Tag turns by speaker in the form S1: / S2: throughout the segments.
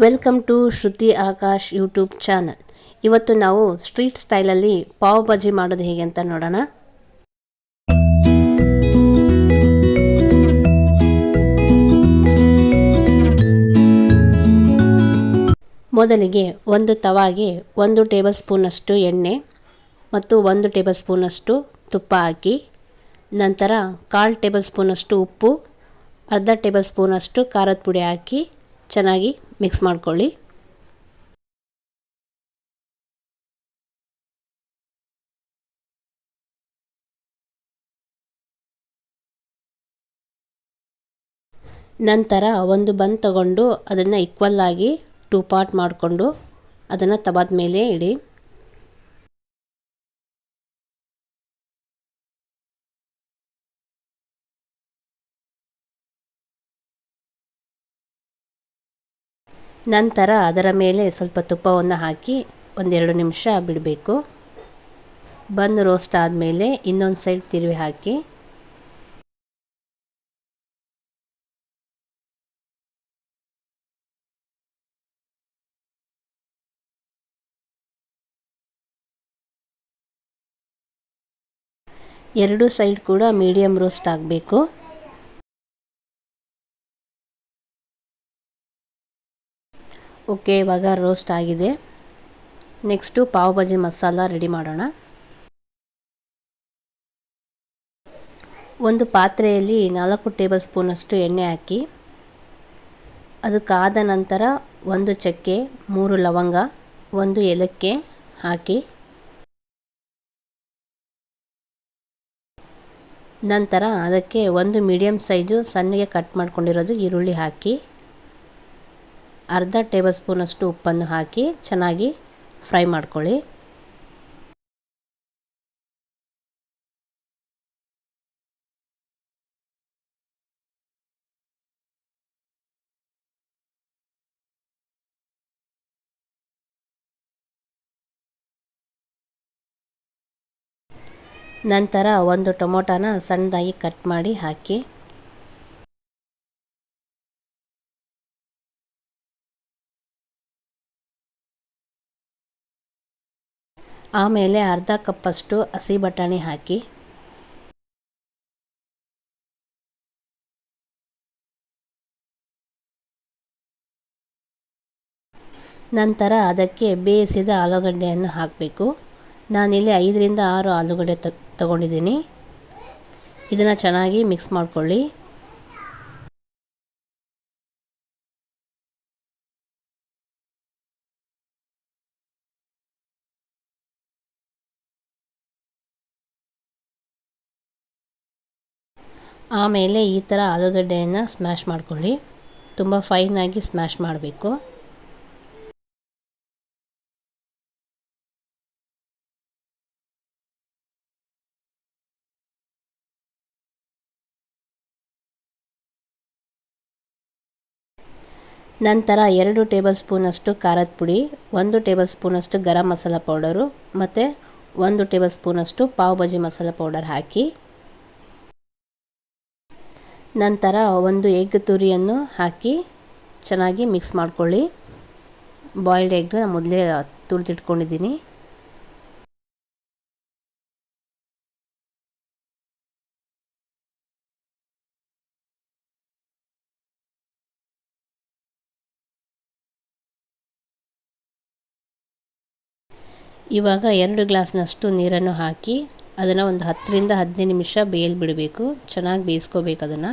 S1: Welcome to Shruti Akash YouTube channel. ಇವತ್ತು ನಾವು street ಸ್ಟೈಲಲ್ಲಿ ಪಾವ್ ಭಾಜಿ ಮಾಡೋದು ಹೇಗೆ ಅಂತ ನೋಡೋಣ. ಮೊದಲಿಗೆ ಒಂದು ತವಾಗೆ 1 ಟೇಬಲ್ ಸ್ಪೂನಷ್ಟು ಎಣ್ಣೆ ಮತ್ತು 1 ಟೇಬಲ್ ಸ್ಪೂನಷ್ಟು ತುಪ್ಪ ಹಾಕಿ, ನಂತರ 1/4 ಟೇಬಲ್ ಸ್ಪೂನಷ್ಟು ಉಪ್ಪು, ಅರ್ಧ ಟೇಬಲ್ ಸ್ಪೂನಷ್ಟು ಖಾರದ ಪುಡಿ ಹಾಕಿ ಚೆನ್ನಾಗಿ ಮಿಕ್ಸ್ ಮಾಡ್ಕೊಳ್ಳಿ. ನಂತರ ಒಂದು ಬನ್ ತಗೊಂಡು ಅದನ್ನು ಈಕ್ವಲ್ ಆಗಿ 2 ಪಾರ್ಟ್ ಮಾಡಿಕೊಂಡು ಅದನ್ನು ತವಾದ ಮೇಲೆ ಇಡಿ. ನಂತರ ಅದರ ಮೇಲೆ ಸ್ವಲ್ಪ ತುಪ್ಪವನ್ನು ಹಾಕಿ 1-2 ನಿಮಿಷ ಬಿಡಬೇಕು. ಬನ್ ರೋಸ್ಟ್ ಆದಮೇಲೆ ಇನ್ನೊಂದು ಸೈಡ್ ತಿರುವಿ ಹಾಕಿ ಎರಡು ಸೈಡ್ ಕೂಡ ಮೀಡಿಯಮ್ ರೋಸ್ಟ್ ಆಗಬೇಕು. ಓಕೆ, ಇವಾಗ ರೋಸ್ಟ್ ಆಗಿದೆ. ನೆಕ್ಸ್ಟು ಪಾವ್ ಭಾಜಿ ಮಸಾಲ ರೆಡಿ ಮಾಡೋಣ. ಒಂದು ಪಾತ್ರೆಯಲ್ಲಿ 4 ಟೇಬಲ್ ಸ್ಪೂನಷ್ಟು ಎಣ್ಣೆ ಹಾಕಿ, ಅದಕ್ಕಾದ ನಂತರ 1 ಚಕ್ಕೆ, 3 ಲವಂಗ, 1 ಏಲಕ್ಕಿ ಹಾಕಿ, ನಂತರ ಅದಕ್ಕೆ 1 ಮೀಡಿಯಮ್ ಸೈಜು ಸಣ್ಣಗೆ ಕಟ್ ಮಾಡ್ಕೊಂಡಿರೋದು ಈರುಳ್ಳಿ ಹಾಕಿ, ಅರ್ಧ ಟೇಬಲ್ ಸ್ಪೂನಷ್ಟು ಉಪ್ಪನ್ನು ಹಾಕಿ ಚೆನ್ನಾಗಿ ಫ್ರೈ ಮಾಡ್ಕೊಳ್ಳಿ. ನಂತರ 1 ಟೊಮೊಟೊನ ಸಣ್ಣದಾಗಿ ಕಟ್ ಮಾಡಿ ಹಾಕಿ, ಆಮೇಲೆ ಅರ್ಧ ಕಪ್ಪಷ್ಟು ಹಸಿ ಬಟಾಣಿ ಹಾಕಿ, ನಂತರ ಅದಕ್ಕೆ ಬೇಯಿಸಿದ ಆಲೂಗಡ್ಡೆಯನ್ನು ಹಾಕಬೇಕು. ನಾನಿಲ್ಲಿ 5-6 ಆಲೂಗಡ್ಡೆ ತಗೊಂಡಿದ್ದೀನಿ. ಇದನ್ನು ಚೆನ್ನಾಗಿ ಮಿಕ್ಸ್ ಮಾಡ್ಕೊಳ್ಳಿ. ಆಮೇಲೆ ಈ ಥರ ಆಲೂಗಡ್ಡೆಯನ್ನು ಸ್ಮ್ಯಾಶ್ ಮಾಡ್ಕೊಳ್ಳಿ. ತುಂಬ ಫೈನಾಗಿ ಸ್ಮ್ಯಾಶ್ ಮಾಡಬೇಕು. ನಂತರ 2 ಟೇಬಲ್ ಸ್ಪೂನಷ್ಟು ಖಾರದ ಪುಡಿ, 1 ಟೇಬಲ್ ಸ್ಪೂನಷ್ಟು ಗರಂ ಮಸಾಲ ಪೌಡರು ಮತ್ತು 1 ಟೇಬಲ್ ಸ್ಪೂನಷ್ಟು ಪಾವ್ ಭಾಜಿ ಮಸಾಲ ಪೌಡರ್ ಹಾಕಿ, ನಂತರ 1 ಎಗ್ ತುರಿಯನ್ನು ಹಾಕಿ ಚೆನ್ನಾಗಿ ಮಿಕ್ಸ್ ಮಾಡ್ಕೊಳ್ಳಿ. ಬಾಯ್ಲ್ಡ್ ಎಗ್ ಮೊದಲೇ ತುರಿದಿಟ್ಕೊಂಡಿದ್ದೀನಿ. ಇವಾಗ 2 ಗ್ಲಾಸ್ನಷ್ಟು ನೀರನ್ನು ಹಾಕಿ ಅದನ್ನು ಒಂದು 10-15 ನಿಮಿಷ ಬೇಯಲು ಬಿಡಬೇಕು. ಚೆನ್ನಾಗಿ ಬೇಯಿಸ್ಕೋಬೇಕು ಅದನ್ನು.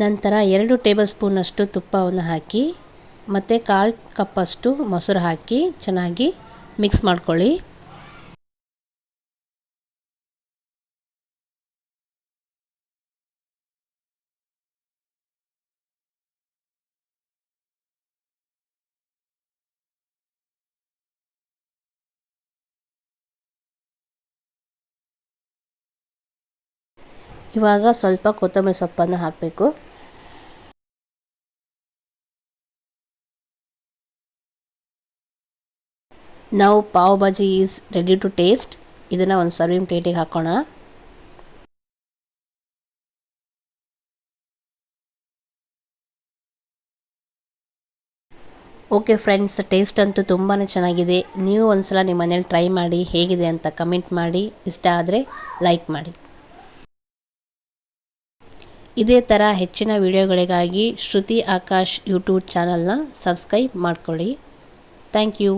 S1: ನಂತರ 2 ಟೇಬಲ್ ಸ್ಪೂನಷ್ಟು ತುಪ್ಪವನ್ನು ಹಾಕಿ ಮತ್ತು 1/4 ಕಪ್ಪಷ್ಟು ಮೊಸರು ಹಾಕಿ ಚೆನ್ನಾಗಿ ಮಿಕ್ಸ್ ಮಾಡ್ಕೊಳ್ಳಿ. ಇವಾಗ ಸ್ವಲ್ಪ ಕೊತ್ತಂಬರಿ ಸೊಪ್ಪನ್ನು ಹಾಕಬೇಕು. ನಾವು pav bhaji is ready to taste. ಇದನ್ನು ಒಂದು ಸರ್ವಿಂಗ್ ಪ್ಲೇಟಿಗೆ ಹಾಕೋಣ. ಓಕೆ ಫ್ರೆಂಡ್ಸ್, ಟೇಸ್ಟ್ ಅಂತೂ ತುಂಬಾ ಚೆನ್ನಾಗಿದೆ. ನೀವು ಒಂದ್ಸಲ ನಿಮ್ಮ ಮನೇಲಿ ಟ್ರೈ ಮಾಡಿ, ಹೇಗಿದೆ ಅಂತ ಕಮೆಂಟ್ ಮಾಡಿ. ಇಷ್ಟ ಆದರೆ ಲೈಕ್ ಮಾಡಿ. ಇದೇ ಥರ ಹೆಚ್ಚಿನ ವಿಡಿಯೋಗಳಿಗಾಗಿ ಶ್ರುತಿ ಆಕಾಶ್ ಯೂಟ್ಯೂಬ್ ಚಾನಲ್ನ ಸಬ್ಸ್ಕ್ರೈಬ್ ಮಾಡ್ಕೊಳ್ಳಿ. Thank you.